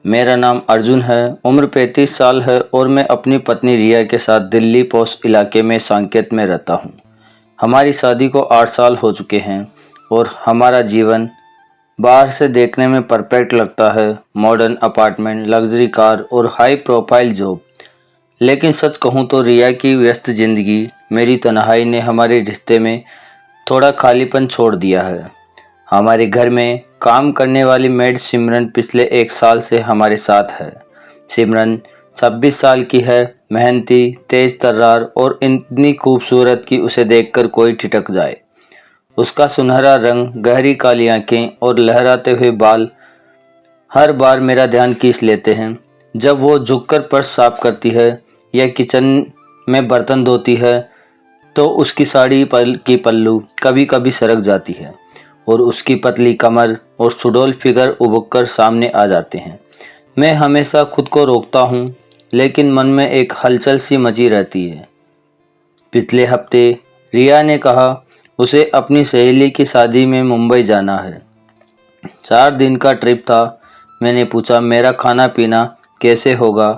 मेरा नाम अर्जुन है, उम्र 35 साल है और मैं अपनी पत्नी रिया के साथ दिल्ली पोस्ट इलाके में सांकेत में रहता हूँ। हमारी शादी को 8 साल हो चुके हैं और हमारा जीवन बाहर से देखने में परफेक्ट लगता है। मॉडर्न अपार्टमेंट, लग्जरी कार और हाई प्रोफाइल जॉब। लेकिन सच कहूँ तो रिया की व्यस्त जिंदगी, मेरी तन्हाई ने हमारे रिश्ते में थोड़ा खालीपन छोड़ दिया है। हमारे घर में काम करने वाली मेड सिमरन पिछले 1 साल से हमारे साथ है। सिमरन 26 साल की है, मेहनती, तेज तर्रार और इतनी खूबसूरत कि उसे देखकर कोई ठिठक जाए। उसका सुनहरा रंग, गहरी काली आंखें और लहराते हुए बाल हर बार मेरा ध्यान खींच लेते हैं। जब वो झुककर फर्श साफ करती है या किचन में बर्तन धोती है तो उसकी साड़ी की पल्लू कभी कभी सरक जाती है और उसकी पतली कमर और सुडौल फिगर उबक कर सामने आ जाते हैं। मैं हमेशा खुद को रोकता हूँ, लेकिन मन में एक हलचल सी मची रहती है। पिछले हफ्ते रिया ने कहा उसे अपनी सहेली की शादी में मुंबई जाना है। 4 दिन का ट्रिप था। मैंने पूछा मेरा खाना पीना कैसे होगा।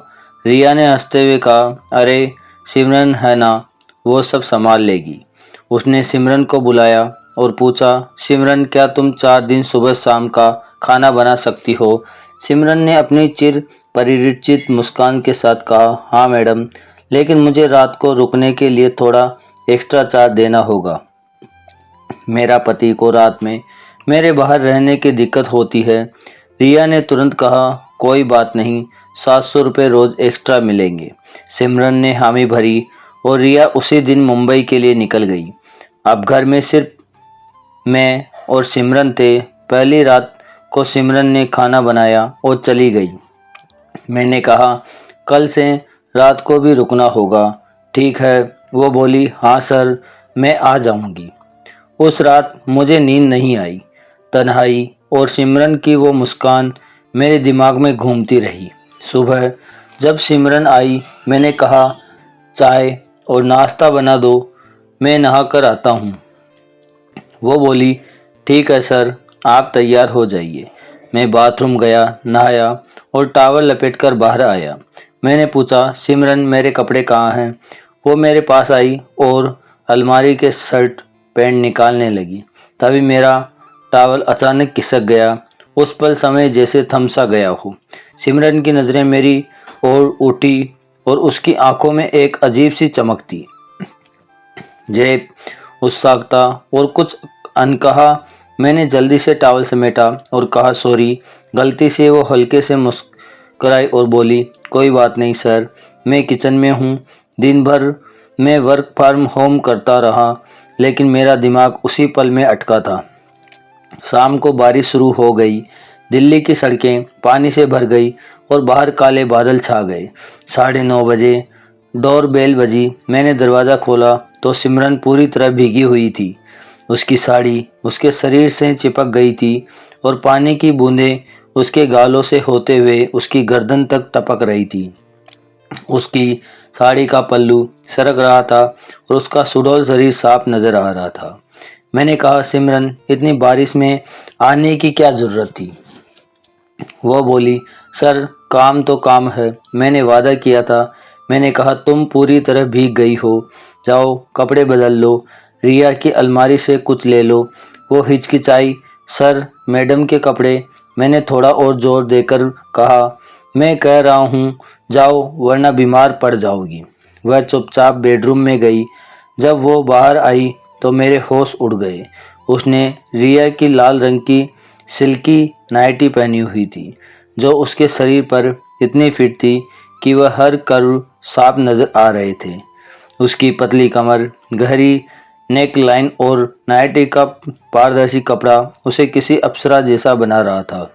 रिया ने हंसते हुए कहा, अरे सिमरन है ना, वो सब संभाल लेगी। उसने सिमरन को बुलाया और पूछा, सिमरन क्या तुम 4 दिन सुबह शाम का खाना बना सकती हो? सिमरन ने अपनी चिर परिचित मुस्कान के साथ कहा, हाँ मैडम, लेकिन मुझे रात को रुकने के लिए थोड़ा एक्स्ट्रा चार्ज देना होगा। मेरा पति को रात में मेरे बाहर रहने की दिक्कत होती है। रिया ने तुरंत कहा, कोई बात नहीं, 700 रुपये रोज़ एक्स्ट्रा मिलेंगे। सिमरन ने हामी भरी और रिया उसी दिन मुंबई के लिए निकल गई। अब घर में सिर्फ मैं और सिमरन थे। पहली रात को सिमरन ने खाना बनाया और चली गई। मैंने कहा, कल से रात को भी रुकना होगा, ठीक है? वो बोली, हाँ सर, मैं आ जाऊंगी। उस रात मुझे नींद नहीं आई। तन्हाई और सिमरन की वो मुस्कान मेरे दिमाग में घूमती रही। सुबह जब सिमरन आई, मैंने कहा, चाय और नाश्ता बना दो, मैं नहा कर आता हूँ। वो बोली, ठीक है सर, आप तैयार हो जाइए। मैं बाथरूम गया, नहाया और टॉवल लपेटकर बाहर आया। मैंने पूछा, सिमरन मेरे कपड़े कहाँ हैं? वो मेरे पास आई और अलमारी के शर्ट पैंट निकालने लगी। तभी मेरा टॉवल अचानक खिसक गया। उस पल समय जैसे थम सा गया हो। सिमरन की नज़रें मेरी ओर उठी और उसकी आंखों में एक अजीब सी चमक थी। जेब उत्सुकता और कुछ अनकहा। मैंने जल्दी से टॉवल समेटा और कहा, सॉरी, गलती से। वो हल्के से मुस्कुराई और बोली, कोई बात नहीं सर, मैं किचन में हूँ। दिन भर मैं वर्क फ्रॉम होम करता रहा, लेकिन मेरा दिमाग उसी पल में अटका था। शाम को बारिश शुरू हो गई। दिल्ली की सड़कें पानी से भर गई और बाहर काले बादल छा गए। 9:30 बजे डोर बेल बजी। मैंने दरवाज़ा खोला तो सिमरन पूरी तरह भीगी हुई थी। उसकी साड़ी उसके शरीर से चिपक गई थी और पानी की बूंदें उसके गालों से होते हुए उसकी गर्दन तक टपक रही थी। उसकी साड़ी का पल्लू सरक रहा था और उसका सुडौल शरीर साफ नजर आ रहा था। मैंने कहा, सिमरन, इतनी बारिश में आने की क्या ज़रूरत थी? वो बोली, सर, काम तो काम है, मैंने वादा किया था। मैंने कहा, तुम पूरी तरह भीग गई हो, जाओ कपड़े बदल लो, रिया की अलमारी से कुछ ले लो। वो हिचकिचाई, सर, मैडम के कपड़े। मैंने थोड़ा और जोर देकर कहा, मैं कह रहा हूँ जाओ, वरना बीमार पड़ जाओगी। वह चुपचाप बेडरूम में गई। जब वो बाहर आई तो मेरे होश उड़ गए। उसने रिया की लाल रंग की सिल्की नाइटी पहनी हुई थी, जो उसके शरीर पर इतनी फिट थी कि वह हर कर्व साफ नजर आ रहे थे। उसकी पतली कमर, गहरी नेक लाइन और नाइटी का पारदर्शी कपड़ा उसे किसी अप्सरा जैसा बना रहा था।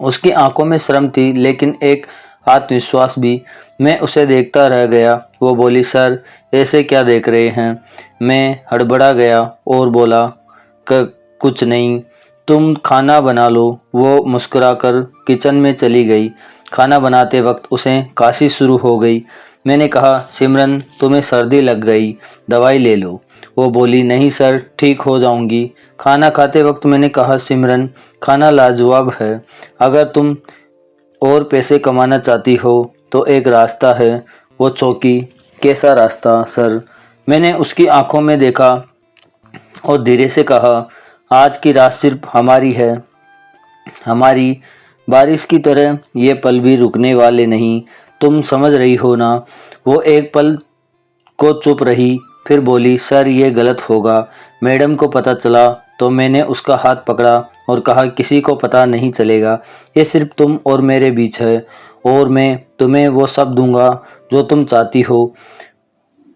उसकी आंखों में शर्म थी, लेकिन एक आत्मविश्वास भी। मैं उसे देखता रह गया। वो बोली, सर, ऐसे क्या देख रहे हैं? मैं हड़बड़ा गया और बोला, कुछ नहीं, तुम खाना बना लो। वो मुस्कुराकर किचन में चली गई। खाना बनाते वक्त उसे खांसी शुरू हो गई। मैंने कहा, सिमरन, तुम्हें सर्दी लग गई, दवाई ले लो। वो बोली, नहीं सर, ठीक हो जाऊंगी। खाना खाते वक्त मैंने कहा, सिमरन, खाना लाजवाब है, अगर तुम और पैसे कमाना चाहती हो तो एक रास्ता है, वो चौकी। कैसा रास्ता सर? मैंने उसकी आंखों में देखा और धीरे से कहा, आज की रात सिर्फ हमारी है, हमारी। बारिश की तरह ये पल भी रुकने वाले नहीं, तुम समझ रही हो ना। वो एक पल को चुप रही, फिर बोली, सर ये गलत होगा। मैडम को पता चला तो? मैंने उसका हाथ पकड़ा और कहा, किसी को पता नहीं चलेगा, ये सिर्फ तुम और मेरे बीच है, और मैं तुम्हें वो सब दूंगा जो तुम चाहती हो,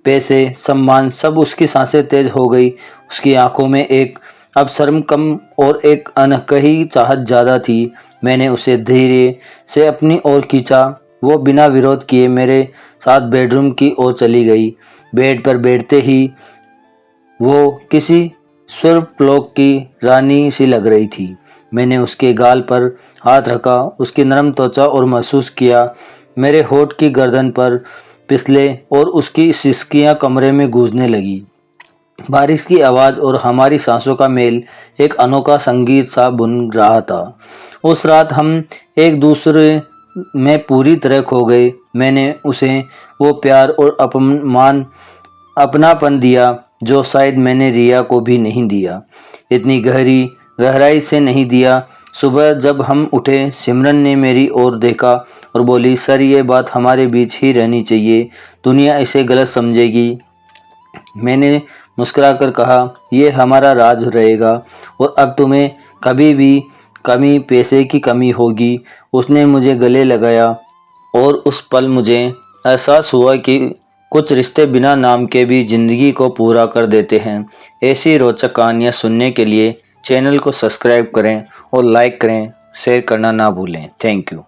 पैसे, सम्मान, सब। उसकी सांसें तेज हो गई, उसकी आंखों में एक अब शर्म कम और एक अनकही चाहत ज़्यादा थी। मैंने उसे धीरे से अपनी ओर खींचा, वो बिना विरोध किए मेरे साथ बेडरूम की ओर चली गई। बेड पर बैठते ही वो किसी स्वर्गलोक की रानी सी लग रही थी। मैंने उसके गाल पर हाथ रखा, उसकी नरम त्वचा और महसूस किया मेरे होठ की गर्दन पर फिसले और उसकी सिसकियां कमरे में गूंजने लगी। बारिश की आवाज़ और हमारी सांसों का मेल एक अनोखा संगीत सा बुन रहा था। उस रात हम एक दूसरे में पूरी तरह खो गए। मैंने उसे वो प्यार और अपनापन दिया जो शायद मैंने रिया को भी नहीं दिया, इतनी गहराई से नहीं दिया। सुबह जब हम उठे, सिमरन ने मेरी ओर देखा और बोली, सर ये बात हमारे बीच ही रहनी चाहिए, दुनिया इसे गलत समझेगी। मैंने मुस्कुराकर कहा, ये हमारा राज रहेगा, और अब तुम्हें कभी भी पैसे की कमी होगी। उसने मुझे गले लगाया और उस पल मुझे एहसास हुआ कि कुछ रिश्ते बिना नाम के भी ज़िंदगी को पूरा कर देते हैं। ऐसी रोचक कहानियाँ सुनने के लिए चैनल को सब्सक्राइब करें और लाइक करें, शेयर करना ना भूलें। Thank you.